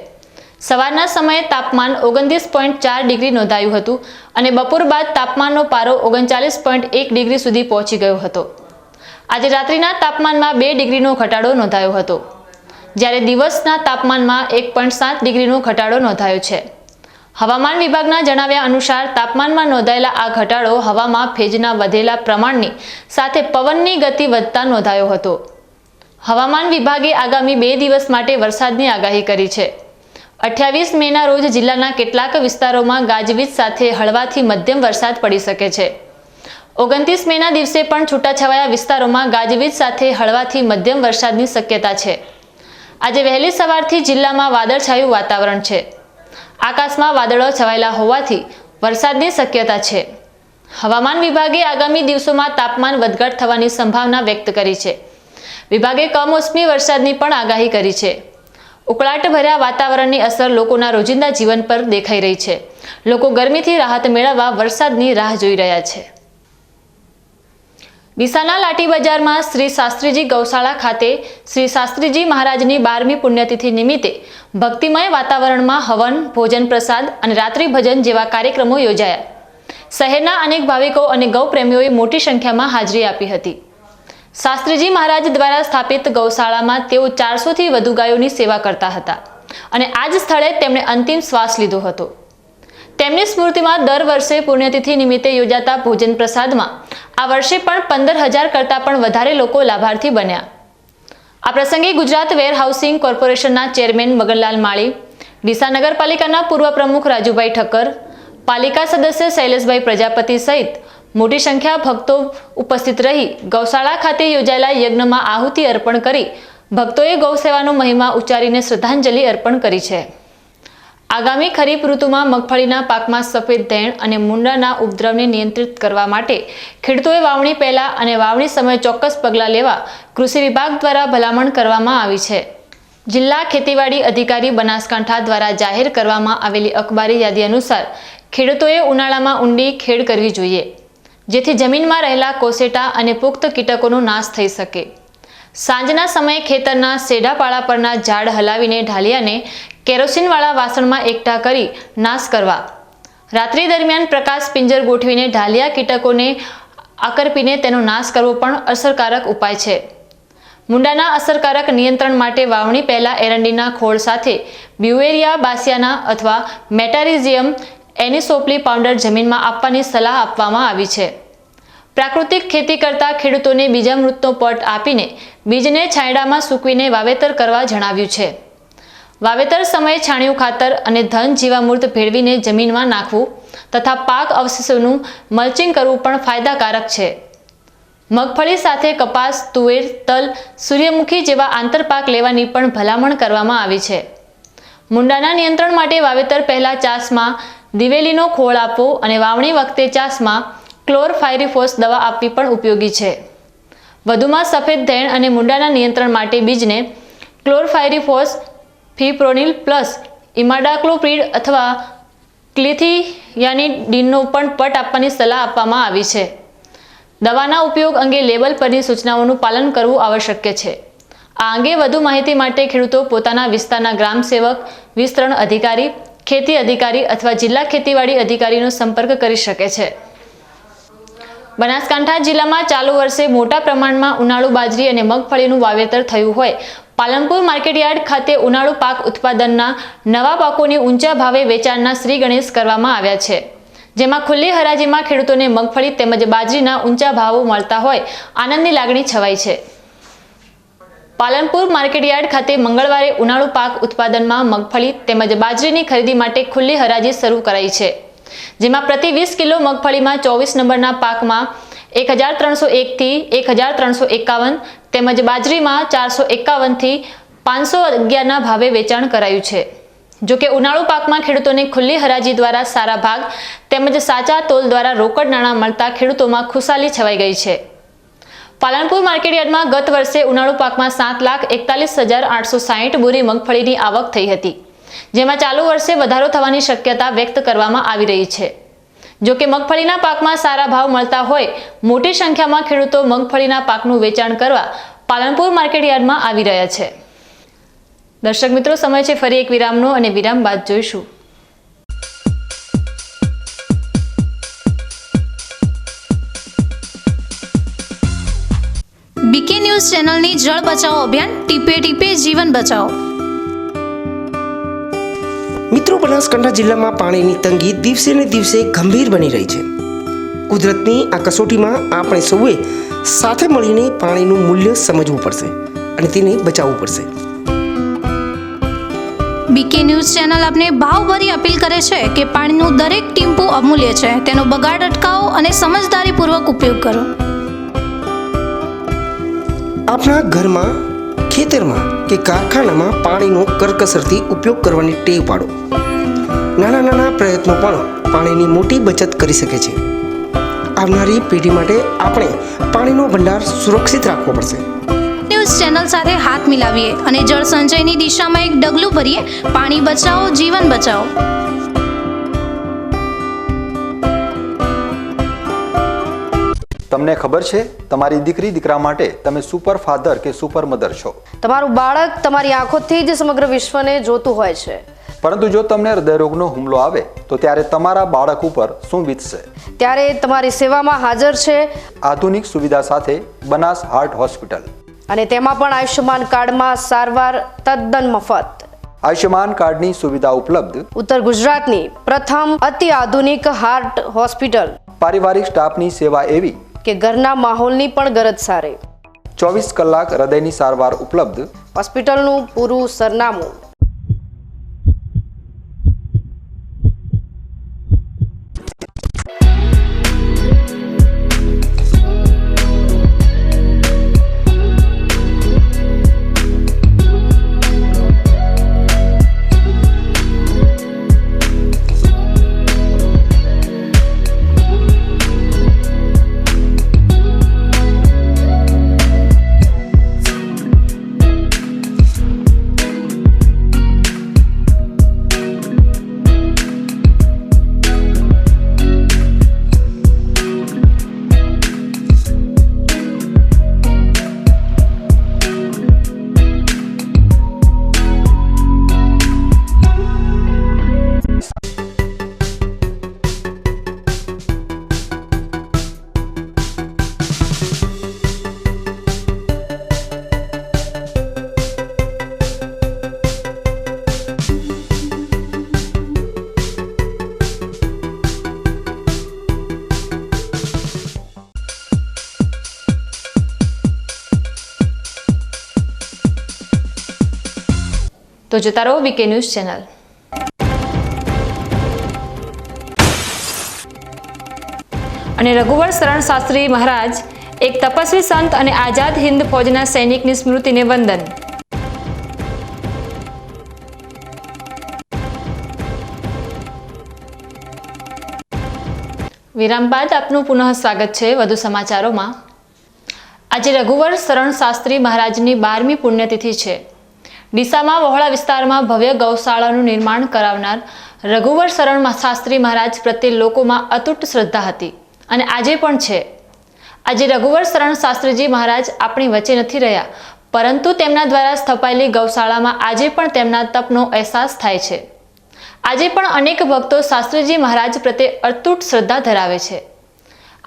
સવારના સમયે તાપમાન 29.4 ડિગ્રી નોંધાયું હતું અને બપોર બાદ તાપમાનનો પારો 39.1 ડિગ્રી સુધી પહોંચી ગયો હતો. આજે રાત્રિના તાપમાનમાં 2 ડિગ્રીનો ઘટાડો નોંધાયો હતો, જ્યારે દિવસના તાપમાનમાં 1.7 ડિગ્રીનો ઘટાડો નોંધાયો છે. હવામાન વિભાગના જણાવ્યા અનુસાર તાપમાનમાં નોંધાયેલા આ ઘટાડો હવામાં ભેજના વધેલા પ્રમાણની સાથે પવનની ગતિ વધતા નોંધાયો હતો. હવામાન વિભાગે આગામી 2 દિવસ માટે વરસાદની આગાહી કરી છે. 28 મેના રોજ જિલ્લાના કેટલાક વિસ્તારોમાં ગાજવીજ સાથે હળવાથી મધ્યમ વરસાદ પડી શકે છે. 29 મેના દિવસે પણ છૂટાછવાયા વિસ્તારોમાં ગાજવીજ સાથે હળવાથી મધ્યમ વરસાદની શક્યતા છે. આજે વહેલી સવારથી જિલ્લામાં વાદળછાયું વાતાવરણ છે. આકાશમાં વાદળો છવાયેલા હોવાથી વરસાદની શક્યતા છે. હવામાન વિભાગે આગામી દિવસોમાં તાપમાન વધઘટ થવાની સંભાવના વ્યક્ત કરી છે. વિભાગે કમોસમી વરસાદની પણ આગાહી કરી છે. ઉકળાટભર્યા વાતાવરણની અસર લોકોના રોજિંદા જીવન પર દેખાઈ રહી છે. લોકો ગરમીથી રાહત મેળવવા વરસાદની રાહ જોઈ રહ્યા છે. ડીસાના લાઠી બજારમાં શ્રી શાસ્ત્રીજી ગૌશાળા ખાતે શ્રી શાસ્ત્રીજી મહારાજની 12મી પુણ્યતિથિ નિમિત્તે ભક્તિમય વાતાવરણમાં હવન, ભોજન પ્રસાદ અને રાત્રિ ભજન જેવા કાર્યક્રમો યોજાયા. શહેરના અનેક ભાવિકો અને ગૌપ્રેમીઓએ મોટી સંખ્યામાં હાજરી આપી હતી. શાસ્ત્રીજી મહારાજ દ્વારા સ્થાપિત ગૌશાળામાં તેઓ 400થી વધુ ગાયોની સેવા કરતા હતા અને આ જ સ્થળે તેમણે અંતિમ શ્વાસ લીધો હતો. તેમની સ્મૃતિમાં દર વર્ષે પુણ્યતિથિ નિમિત્તે યોજાતા ભોજન પ્રસાદમાં આ વર્ષે પણ 15,000 કરતાં પણ વધારે લોકો લાભાર્થી બન્યા. આ પ્રસંગે ગુજરાત વેરહાઉસિંગ કોર્પોરેશનના ચેરમેન મગનલાલ માળી, ડીસા નગરપાલિકાના પૂર્વ પ્રમુખ રાજુભાઈ ઠક્કર, પાલિકા સદસ્ય શૈલેષભાઈ પ્રજાપતિ સહિત મોટી સંખ્યા ભક્તો ઉપસ્થિત રહી ગૌશાળા ખાતે યોજાયેલા યજ્ઞમાં આહુતિ અર્પણ કરી ભક્તોએ ગૌસેવાનો મહિમા ઉચ્ચારીને શ્રદ્ધાંજલિ અર્પણ કરી છે. આગામી ખરીફ ઋતુમાં મગફળીના પાકમાં સફેદ ધેણ અને મૂંડાના ઉપદ્રવને નિયંત્રિત કરવા માટે ખેડૂતોએ વાવણી પહેલા અને વાવણી સમયે ચોક્કસ પગલાં લેવા કૃષિ વિભાગ દ્વારા ભલામણ કરવામાં આવી છે. જિલ્લા ખેતીવાડી અધિકારી બનાસકાંઠા દ્વારા જાહેર કરવામાં આવેલી અખબારી યાદી અનુસાર ખેડૂતોએ ઉનાળામાં ઊંડી ખેડ કરવી જોઈએ, જેથી જમીનમાં રહેલા કોસેટા અને પુખ્ત કીટકોનો નાશ થઈ શકે. સાંજના સમયે ખેતરના સેઢા પાળા પરના ઝાડ હલાવીને ઢાલિયાને કેરોસીનવાળા વાસણમાં એકઠા કરી નાશ કરવા. રાત્રિ દરમિયાન પ્રકાશ પિંજર ગોઠવીને ઢાલિયા કીટકોને આકર્પીને તેનો નાશ કરવો પણ અસરકારક ઉપાય છે. મૂંડાના અસરકારક નિયંત્રણ માટે વાવણી પહેલા એરંડીના ખોળ સાથે બ્યુવેરિયા બાસિયાના અથવા મેટારિઝિયમ એનિસોપ્લી પાવડર જમીનમાં આપવાની સલાહ આપવામાં આવી છે. પ્રાકૃતિક ખેતી કરતા ખેડૂતોને બીજામૃતનો પટ આપીને બીજને છાંયડામાં સૂકવીને વાવેતર કરવા જણાવ્યું છે. વાવેતર સમયે છાણિયું ખાતર અને ધન જીવામૃત ભેળવીને જમીનમાં નાખવું તથા પાક અવશેષોનું મલ્ચિંગ કરવું પણ ફાયદાકારક છે. મગફળી સાથે કપાસ, તુવેર, તલ, સૂર્યમુખી જેવા આંતરપાક લેવાની પણ ભલામણ કરવામાં આવી છે. મૂંડાના નિયંત્રણ માટે વાવેતર પહેલા ચાસમાં દિવેલીનો ખોળ આપવો અને વાવણી વખતે ચાસમાં ક્લોરફાયરિફોસ દવા આપવી પણ ઉપયોગી છે. વધુમાં સફેદ ધેણ અને મૂંડાના નિયંત્રણ માટે બીજને ક્લોરફાયરિફોસ, ફિપ્રોનિલ પ્લસ ઇમાડાક્લોપ્રિડ અથવા ક્લિથિયાનિડીનનો પણ પટ આપવાની સલાહ આપવામાં આવી છે. દવાના ઉપયોગ અંગે લેબલ પરની સૂચનાઓનું પાલન કરવું આવશ્યક છે. આ અંગે વધુ માહિતી માટે ખેડૂતો પોતાના વિસ્તારના ગ્રામ સેવક, વિસ્તરણ અધિકારી, ખેતી અધિકારી અથવા જિલ્લા ખેતીવાડી અધિકારીનો સંપર્ક કરી શકે છે. બનાસકાંઠા જિલ્લામાં ચાલુ વર્ષે મોટા પ્રમાણમાં ઉનાળુ બાજરી અને મગફળીનું વાવેતર થયું હોય પાલનપુર માર્કેટયાર્ડ ખાતે ઉનાળુ પાક ઉત્પાદનના નવા પાકોની ઊંચા ભાવે વેચાણના શ્રી ગણેશ કરવામાં આવ્યા છે, જેમાં ખુલ્લી હરાજીમાં ખેડૂતોને મગફળી તેમજ બાજરીના ઊંચા ભાવો મળતા હોય આનંદની લાગણી છવાઈ છે. પાલનપુર માર્કેટયાર્ડ ખાતે મંગળવારે ઉનાળુ પાક ઉત્પાદનમાં મગફળી તેમજ બાજરીની ખરીદી માટે ખુલ્લી હરાજી શરૂ કરાઈ છે, જેમાં પ્રતિ 20 કિલો મગફળીમાં 24 નંબરના પાકમાં 1,301 થી 1,351 તેમજ બાજરીમાં 451 થી 511ના ભાવે વેચાણ કરાયું છે. જોકે ઉનાળુ પાકમાં ખેડૂતોને ખુલ્લી હરાજી દ્વારા સારા ભાગ તેમજ સાચા તોલ દ્વારા રોકડ નાણાં મળતા ખેડૂતોમાં ખુશાલી છવાઈ ગઈ છે. પાલનપુર માર્કેટયાર્ડમાં ગત વર્ષે ઉનાળુ પાકમાં 7,41,860 બોરી મગફળીની આવક થઈ હતી, જેમાં ચાલુ વર્ષે વધારો થવાની શક્યતા વ્યક્ત કરવામાં આવી રહી છે. જોકે મગફળીના પાકમાં સારા ભાવ મળતા હોય મોટી સંખ્યામાં ખેડૂતો મગફળીના પાકનું વેચાણ કરવા પાલનપુર માર્કેટયાર્ડમાં આવી રહ્યા છે. દર્શક મિત્રો, સમય છે ફરી એક વિરામનો અને વિરામ બાદ જોઈશું. બીકે ન્યૂઝ ચેનલની જળ બચાવો અભિયાન ટીપે ટીપે જીવન બચાવો. મિત્રો, બનાસકાંઠા જિલ્લામાં પાણીની તંગી દિવસે ને દિવસે ગંભીર બની રહી છે. કુદરતની આ કસોટીમાં આપણે સૌએ સાથે મળીને પાણીનું મૂલ્ય સમજવું પડશે અને તેને બચાવવું પડશે. બીકે ન્યૂઝ ચેનલ આપને ભાવભરી અપીલ કરે છે કે પાણીનું દરેક ટીમ્પું અમૂલ્ય છે, તેનો બગાડ અટકાવો અને સમજદારીપૂર્વક ઉપયોગ કરો. આપણા ઘરમાં, ખેતરમાં કે કારખાનામાં પાણીનો કરકસરથી ઉપયોગ કરવાની ટેવ પાડો. નાના નાના પ્રયત્નો પણ પાણીની મોટી બચત કરી શકે છે. આવનારી પેઢી માટે આપણે પાણીનો ભંડાર સુરક્ષિત રાખવો પડશે. ન્યૂઝ ચેનલ સાથે હાથ મિલાવીએ અને જળ સંચયની દિશામાં એક ડગલું ભરીએ. પાણી બચાવો, જીવન બચાવો. તમને ખબર છે તમારી દીકરી દીકરા માટે તમે સુપર ફાધર કે સુપર મધર છો. તમારું બાળક તમારી આંખોથી જ સમગ્ર વિશ્વને જોતું હોય છે. પરંતુ જો તમને હૃદયરોગનો હુમલો આવે તો ત્યારે તમારા બાળક ઉપર શું વીતશે? ત્યારે તમારી સેવામાં હાજર છે આધુનિક સુવિધા સાથે બનાસ હાર્ટ હોસ્પિટલ, અને તેમાં પણ આયુષ્યમાન કાર્ડમાં સારવાર તદ્દન મફત. આયુષ્યમાન કાર્ડની સુવિધા ઉપલબ્ધ. ઉત્તર ગુજરાતની પ્રથમ અતિ આધુનિક હાર્ટ હોસ્પિટલ. પારિવારિક સ્ટાફની સેવા એવી કે ઘરના માહોલની પણ ગરજ સારે. 24 કલાક હૃદયની સારવાર ઉપલબ્ધ. હોસ્પિટલનું પૂરું સરનામું. તો જોતા રહો વીકે ન્યૂઝ ચેનલ. અને રઘુવર શરણ શાસ્ત્રી મહારાજ, એક તપસ્વી સંત અને આઝાદ હિન્દ ફૌજના સૈનિકની સ્મૃતિને વંદન. વિરામ બાદ આપનું પુનઃ સ્વાગત છે વધુ સમાચારોમાં. આજે રઘુવર શરણ શાસ્ત્રી મહારાજની 12મી પુણ્યતિથિ છે. ડીસામાં વહોળા વિસ્તારમાં ભવ્ય ગૌશાળાનું નિર્માણ કરાવનાર રઘુવર શરણ શાસ્ત્રી મહારાજ પ્રત્યે લોકોમાં અતૂટ શ્રદ્ધા હતી અને આજે પણ છે. આજે રઘુવર શરણ શાસ્ત્રીજી મહારાજ આપણી વચ્ચે નથી રહ્યા, પરંતુ તેમના દ્વારા સ્થપાયેલી ગૌશાળામાં આજે પણ તેમના તપનો અહેસાસ થાય છે. આજે પણ અનેક ભક્તો શાસ્ત્રીજી મહારાજ પ્રત્યે અતૂટ શ્રદ્ધા ધરાવે છે.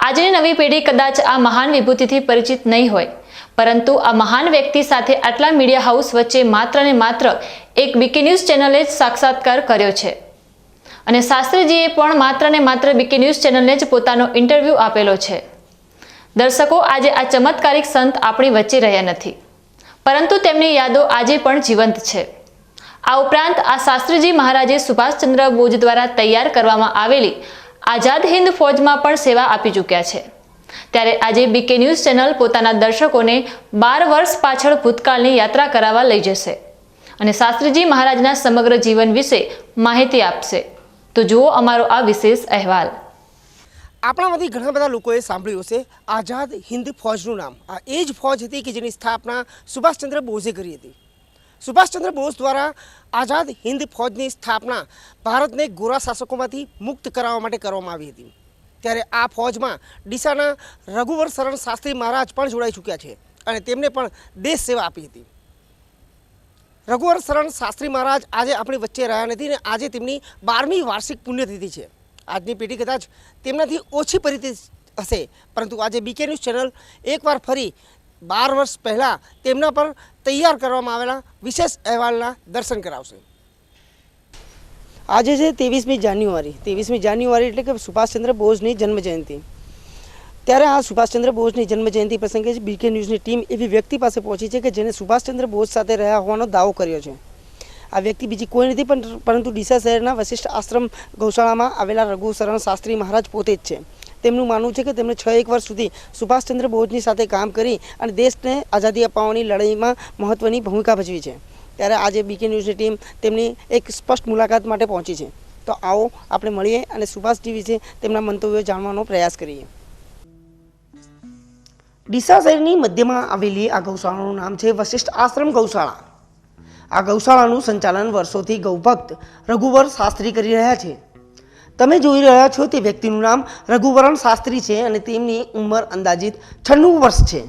આજની નવી પેઢી કદાચ આ મહાન વિભૂતિથી પરિચિત નહીં હોય, પરંતુ આ મહાન વ્યક્તિ સાથે આટલા મીડિયા હાઉસ વચ્ચે માત્ર ને માત્ર એક વીકે ન્યૂઝ ચેનલે જ સાક્ષાત્કાર કર્યો છે. અને શાસ્ત્રીજીએ પણ માત્ર ને માત્ર વીકે ન્યૂઝ ચેનલને જ પોતાનો ઇન્ટરવ્યૂ આપેલો છે. દર્શકો, આજે આ ચમત્કારિક સંત આપણી વચ્ચે રહ્યા નથી, પરંતુ તેમની યાદો આજે પણ જીવંત છે. આ ઉપરાંત આ શાસ્ત્રીજી મહારાજે સુભાષચંદ્ર બોઝ દ્વારા તૈયાર કરવામાં આવેલી આઝાદ હિન્દ ફૌજમાં પણ સેવા આપી ચૂક્યા છે. ત્યારે આજે બીકે ન્યૂઝ ચેનલ પોતાના દર્શકોને 12 વર્ષ પાછળ ભૂતકાળની યાત્રા કરાવવા લઈ જશે અને શાસ્ત્રીજી મહારાજના સમગ્ર જીવન વિશે માહિતી આપશે. તો જુઓ અમારો આ વિશેષ અહેવાલ. આપણામાંથી ઘણા બધા લોકોએ સાંભળ્યું હશે આઝાદ હિન્દ ફૌજનું નામ. આ એ જ ફૌજ હતી કે જેની સ્થાપના સુભાષચંદ્ર બોઝે કરી હતી. સુભાષચંદ્ર બોઝ દ્વારા આઝાદ હિન્દ ફૌજની સ્થાપના ભારતને ગોરા શાસકોમાંથી મુક્ત કરાવવા માટે કરવામાં આવી હતી. ત્યારે આ ફૌજમાં ડીસાના રઘુવર શરણ શાસ્ત્રી મહારાજ પણ જોડાઈ ચૂક્યા છે અને તેમને પણ દેશ સેવા આપી હતી. રઘુવર શરણ શાસ્ત્રી મહારાજ આજે આપણી વચ્ચે રહ્યા નથી અને આજે તેમની 12મી વાર્ષિક પુણ્યતિથિ છે. આજની પેઢી કદાચ તેમનાથી ઓછી પરિચિત હશે, પરંતુ આજે બીકે ન્યૂઝ ચેનલ એકવાર ફરી 12 વર્ષ પહેલાં તેમના પર તૈયાર કરવામાં આવેલા વિશેષ અહેવાલના દર્શન કરાવશે. આજે છે 23મી જાન્યુઆરી એટલે કે સુભાષચંદ્ર બોઝની જન્મજયંતિ. ત્યારે આ સુભાષચંદ્ર બોઝની જન્મજયંતિ પ્રસંગે જ બીકે ન્યૂઝની ટીમ એવી વ્યક્તિ પાસે પહોંચી છે કે જેને સુભાષચંદ્ર બોઝ સાથે રહ્યા હોવાનો દાવો કર્યો છે. આ વ્યક્તિ બીજી કોઈ નથી પરંતુ ડીસા શહેરના વશિષ્ઠ આશ્રમ ગૌશાળામાં આવેલા રઘુ શરણ શાસ્ત્રી મહારાજ પોતે જ છે. તેમનું માનવું છે કે તેમણે 6 વર્ષ સુધી સુભાષચંદ્ર બોઝની સાથે કામ કરી અને દેશને આઝાદી અપાવવાની લડાઈમાં મહત્ત્વની ભૂમિકા ભજવી છે. ત્યારે આજે બીકે ન્યૂઝની ટીમ તેમની એક સ્પષ્ટ મુલાકાત માટે પહોંચી છે. તો આવો આપણે મળીએ અને સુભાષજી વિશે તેમના મંતવ્યો જાણવાનો પ્રયાસ કરીએ. ડીસા શહેરની મધ્યમાં આવેલી આ ગૌશાળાનું નામ છે વશિષ્ઠ આશ્રમ ગૌશાળા. આ ગૌશાળાનું સંચાલન વર્ષોથી ગૌભક્ત રઘુવર શાસ્ત્રી કરી રહ્યા છે. તમે જોઈ રહ્યા છો તે વ્યક્તિનું નામ રઘુવરણ શાસ્ત્રી છે અને તેમની ઉંમર અંદાજિત 96 વર્ષ છે.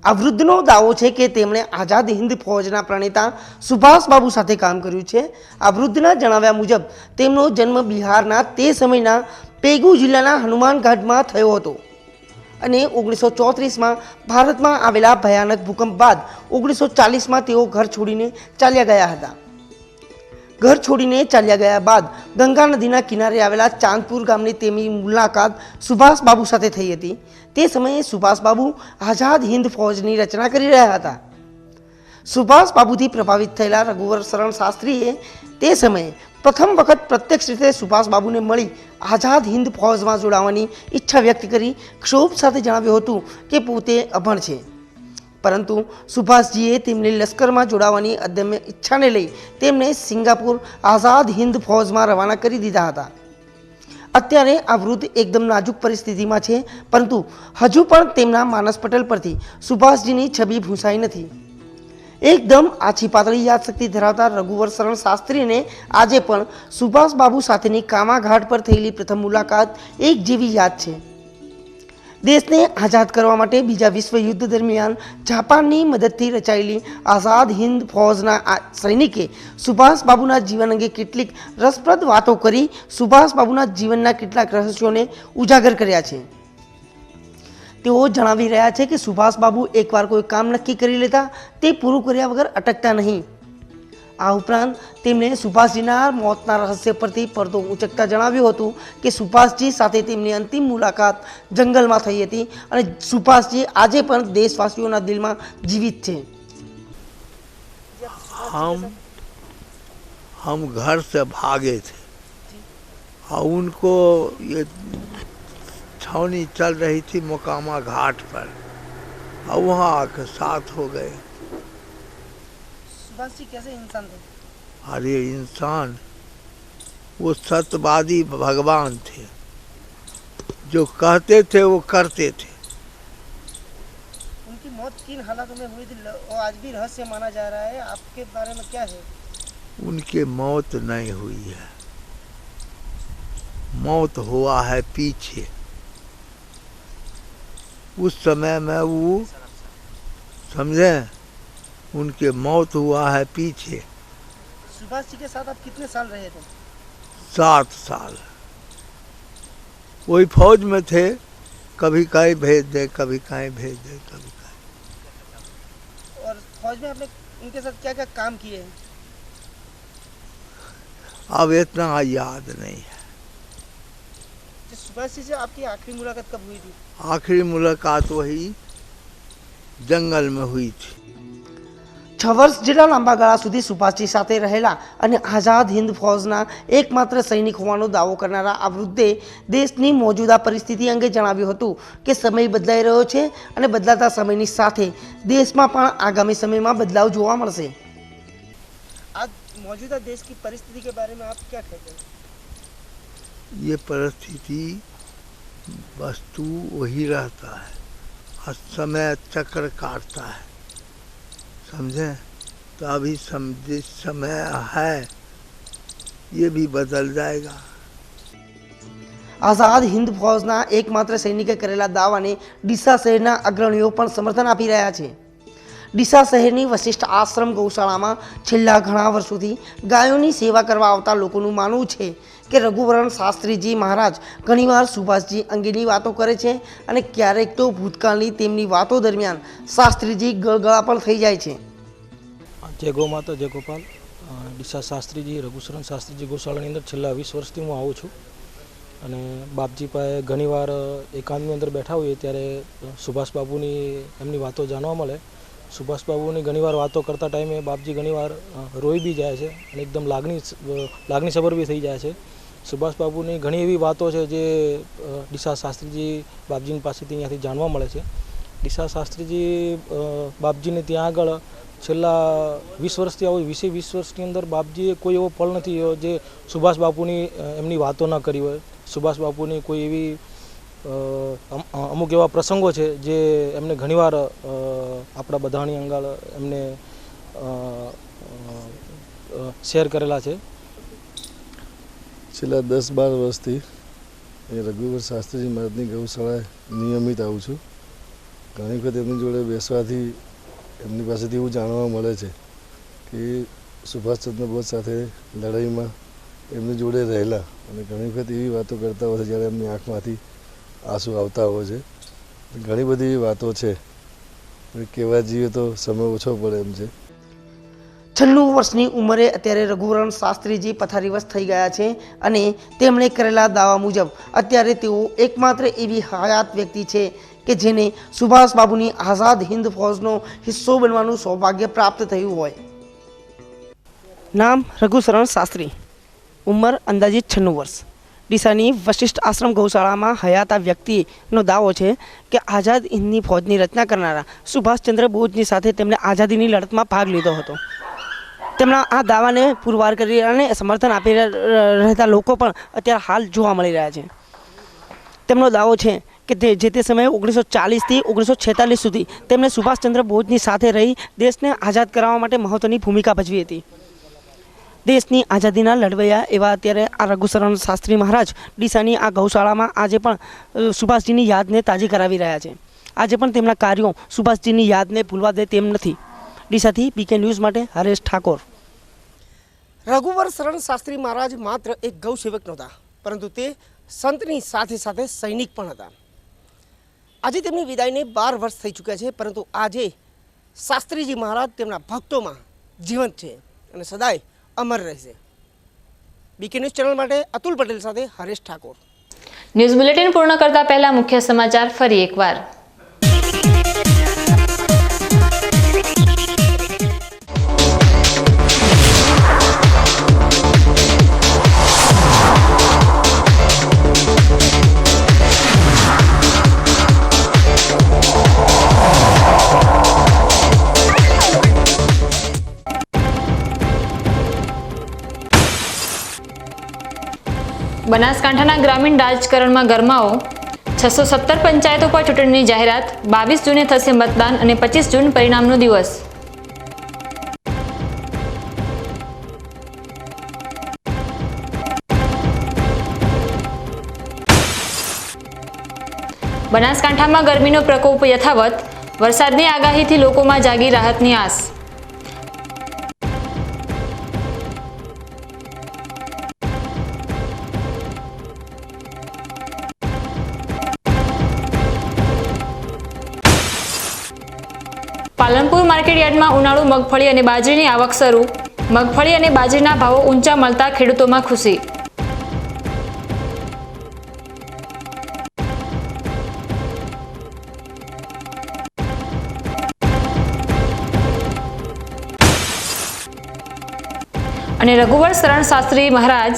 આ વૃદ્ધનો દાવો છે કે તેમણે આઝાદ હિન્દ ફૌજના પ્રણેતા સુભાષબાબુ સાથે કામ કર્યું છે. આ વૃદ્ધના જણાવ્યા મુજબ તેમનો જન્મ બિહારના તે સમયના પેગુ જિલ્લાના હનુમાનગઢમાં થયો હતો અને 1934માં ભારતમાં આવેલા ભયાનક ભૂકંપ બાદ 1940માં તેઓ ઘર છોડીને ચાલ્યા ગયા હતા. ઘર છોડીને ચાલ્યા ગયા બાદ ગંગા નદીના કિનારે આવેલા ચાંદપુર ગામની તેમની મુલાકાત સુભાષબાબુ સાથે થઈ હતી. તે સમયે સુભાષબાબુ આઝાદ હિન્દ ફૌજની રચના કરી રહ્યા હતા. સુભાષબાબુથી પ્રભાવિત થયેલા રઘુવર શરણ શાસ્ત્રીએ તે સમયે પ્રથમ વખત પ્રત્યક્ષ રીતે સુભાષબાબુને મળી આઝાદ હિન્દ ફૌજમાં જોડાવાની ઈચ્છા વ્યક્ત કરી ક્ષોભ સાથે જણાવ્યું હતું કે પોતે અભણ છે, પરંતુ સુભાષજીએ તેમને લશ્કરમાં જોડાવાની અદમ્ય ઈચ્છાને લઈ તેમને સિંગાપુર આઝાદ હિન્દ ફૌજમાં રવાના કરી દીધા હતા. અત્યારે આ વૃદ્ધ એકદમ નાજુક પરિસ્થિતિમાં છે, પરંતુ હજુ પણ તેમના માનસ પટલ પરથી સુભાષજીની છબી ભૂંસાઈ નથી. એકદમ આછી પાતળી યાદશક્તિ ધરાવતા રઘુવર શરણ શાસ્ત્રીને આજે પણ સુભાષબાબુ સાથેની કામાઘાટ પર થયેલી પ્રથમ મુલાકાત એક જેવી યાદ છે. દેશને આઝાદ કરવા માટે બીજા વિશ્વ યુદ્ધ દરમિયાન જાપાનની મદદથી રચાયેલી આઝાદ હિન્દ ફૌજના સૈનિકે સુભાષબાબુના જીવન અંગે કેટલીક રસપ્રદ વાતો કરી સુભાષબાબુના જીવનના કેટલાક રહસ્યોને ઉજાગર કર્યા છે. તેઓ જણાવી રહ્યા છે કે સુભાષબાબુ એકવાર કોઈ કામ નક્કી કરી લેતા તે પૂરું કર્યા વગર અટકતા નહીં. આ ઉપરાંત તેમણે સુભાષજીના મોતના રહસ્ય પરથી પડદો ઉંચકતા જણાવ્યું હતું કે સુભાષજી સાથે તેમની અંતિમ મુલાકાત જંગલમાં થઈ હતી અને સુભાષજી આજે પણ દેશવાસીઓના દિલમાં જીવિત છે. हम घर से भागे थे और उनको ये छावनी चल रही थी मोकामा घाट पर और वहाँ आकर साथ हो गए. सुभाष जी कैसे इंसान थे? अरे इंसान वो सत्यवादी भगवान थे, जो कहते थे वो करते थे. उनकी मौत किन हालातों में हुई थी और आज भी रहस्य माना जा रहा है, आपके बारे में क्या है? उनकी मौत नहीं हुई है, मौत हुआ है पीछे. उस समय में वो समझे, उनके मौत हुआ है पीछे. सुभाष जी के साथ आप कितने साल रहे थे? 7 साल. वही फौज में थे, कभी कहीं भेज दे, कभी कहीं भेज दे, कभी कहीं. और फौज में आपने उनके साथ क्या क्या काम किए हैं? अब इतना याद नहीं है. सुभाष जी से आपकी आखिरी मुलाकात कब हुई थी? आखिरी मुलाकात वही जंगल में हुई थी. 6 વર્ષ જેટલા લાંબા ગાળા સુધી સુભાષજી સાથે રહેલા અને આઝાદ હિન્દ ફૌજના એકમાત્ર સૈનિક હોવાનો દાવો કરનારા આ વૃદ્ધે દેશની મોજૂદા પરિસ્થિતિ અંગે જણાવ્યું હતું કે સમય બદલાઈ રહ્યો છે અને બદલાતા સમયની સાથે દેશમાં પણ આગામી સમયમાં બદલાવ જોવા મળશે. आज मौजूदा देश की परिस्थिति के बारे में आप क्या कहते हैं? ये परिस्थिति वस्तु वही रहता है और समय चक्र काटता है, समझे. तो अभी जिस समय है ये भी बदल जाएगा. આઝાદ હિન્દ ફૌજના એકમાત્ર સૈનિકે કરેલા દાવાને ડીસા શહેરના અગ્રણીઓ પણ સમર્થન આપી રહ્યા છે. ડીસા શહેરની વશિષ્ઠ આશ્રમ ગૌશાળામાં છેલ્લા ઘણા વર્ષોથી ગાયોની સેવા કરવા આવતા લોકોનું માનવું છે કે રઘુવરણ શાસ્ત્રીજી મહારાજ ઘણીવાર સુભાષજી અંગેની વાતો કરે છે અને ક્યારેક તો ભૂતકાળની તેમની વાતો દરમિયાન શાસ્ત્રીજી ગળગળા પણ થઈ જાય છે. જય ગૌ માતા, જય ગોપાલ. ડીસા શાસ્ત્રીજી રઘુશરણ શાસ્ત્રીજી ગૌશાળાની અંદર છેલ્લા 20 વર્ષથી હું આવું છું અને બાપજી પાસે ઘણીવાર એકાંતની અંદર બેઠા હોઈએ ત્યારે સુભાષબાબુની એમની વાતો જાણવા મળે. સુભાષબાબુની ઘણીવાર વાતો કરતા ટાઈમે બાપજી ઘણીવાર રોઈ બી જાય છે અને એકદમ લાગણીસભર બી થઈ જાય છે. સુભાષબાબુની ઘણી એવી વાતો છે જે ડીસા શાસ્ત્રીજી બાપજીની પાસેથી અહીંયાથી જાણવા મળે છે. ડીસા શાસ્ત્રીજી બાપજીને ત્યાં આગળ છેલ્લા 20 વર્ષથી આવું 20 વર્ષની અંદર બાપજીએ કોઈ એવો પળ નથી જે સુભાષ બાપુની એમની વાતો ન કરી હોય. સુભાષ બાપુની કોઈ એવી અમુક એવા પ્રસંગો છે જે એમને ઘણીવાર આપણા બધાની અંગાળ એમને શેર કરેલા છે. છેલ્લા 10-12 વર્ષથી એ રઘુવર શાસ્ત્રીજી મહારાજની ગૌશાળાએ નિયમિત આવું છું. ઘણી વખત એમની જોડે બેસવાથી એમની પાસેથી એવું જાણવા મળે છે કે સુભાષચંદ્ર બોઝ સાથે લડાઈમાં એમની જોડે રહેલા અને ઘણી વખત એવી વાતો કરતા હોય છે જ્યારે એમની આંખમાંથી આંસુ આવતા હોય છે. ઘણી બધી એવી વાતો છે, કહેવા જઈએ તો સમય ઓછો પડે એમ છે. 96 વર્ષની ઉંમરે અત્યારે રઘુવરણ શાસ્ત્રીજી પથારીવશ થઈ ગયા છે અને તેમણે કરેલા દાવા મુજબ અત્યારે તેઓ એકમાત્ર એવી હયાત વ્યક્તિ છે કે જેને સુભાષ બાબુની આઝાદ હિન્દ ફૌજનો હિસ્સો બનવાનું સૌભાગ્ય પ્રાપ્ત થયું હોય. નામ રઘુશરણ શાસ્ત્રી, ઉંમર અંદાજિત 96 વર્ષ. ડીસાની વશિષ્ઠ આશ્રમ ગૌશાળામાં હયાત આ વ્યક્તિનો દાવો છે કે આઝાદ હિન્દની ફૌજની રચના કરનારા સુભાષચંદ્ર બોઝની સાથે તેમણે આઝાદીની લડતમાં ભાગ લીધો હતો. તેમના આ દાવાને પુરવાર કરી અને સમર્થન આપી રહેતા લોકો પણ અત્યારે હાલ જોવા મળી રહ્યા છે. તેમનો દાવો છે કે જે તે સમયે 1940થી 1946 સુધી તેમણે સુભાષચંદ્ર બોઝની સાથે રહી દેશને આઝાદ કરાવવા માટે મહત્વની ભૂમિકા ભજવી હતી. દેશની આઝાદીના લડવૈયા એવા અત્યારે આ રઘુશરણ શાસ્ત્રી મહારાજ ડીસાની આ ગૌશાળામાં આજે પણ સુભાષજીની યાદને તાજી કરાવી રહ્યા છે. આજે પણ તેમના કાર્યો સુભાષજીની યાદને ભૂલવા દે તેમ નથી. ડીસાથી બીકે ન્યૂઝ માટે હરેશ ઠાકોર. રઘુવર શરણ શાસ્ત્રી મહારાજ માત્ર એક ગૌસેવક નહોતા, પરંતુ તે સંતની સાથે સાથે સૈનિક પણ હતા. આજે તેમની વિદાયને 12 વર્ષ થઈ ચૂક્યા છે, પરંતુ આજે શાસ્ત્રીજી મહારાજ તેમના ભક્તોમાં જીવંત છે અને સદાય અમર રહેશે. બીકે ન્યૂઝ ચેનલ માટે અતુલ પટેલ સાથે હરેશ ઠાકોર. ન્યૂઝ બુલેટિન પૂર્ણ કરતા પહેલા મુખ્ય સમાચાર ફરી એકવાર. બનાસકાંઠાના ગ્રામીણ રાજકારણમાં ગરમાવો. 617 પંચાયતો પર ચૂંટણીની જાહેરાત. 22 જૂને થશે મતદાન અને 25 જૂન પરિણામનો દિવસ. બનાસકાંઠામાં ગરમીનો પ્રકોપ યથાવત. વરસાદની આગાહીથી લોકોમાં જાગી રાહતની આસ. પાલનપુર માર્કેટયાર્ડમાં ઉનાળુ મગફળી અને બાજરીની આવક શરૂ. મગફળી અને બાજરીના ભાવો ઊંચા મળતા ખેડૂતોમાં ખુશી. અને રઘુવર શરણ શાસ્ત્રી મહારાજ,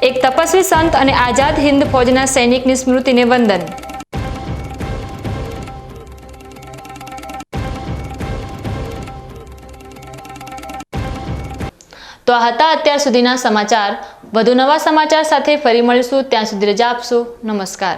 એક તપસ્વી સંત અને આઝાદ હિન્દ ફૌજના સૈનિકની સ્મૃતિને વંદન. તો આ હતા અત્યાર સુધીના સમાચાર. વધુ નવા સમાચાર સાથે ફરી મળીશું. ત્યાં સુધી રજા આપશો. નમસ્કાર.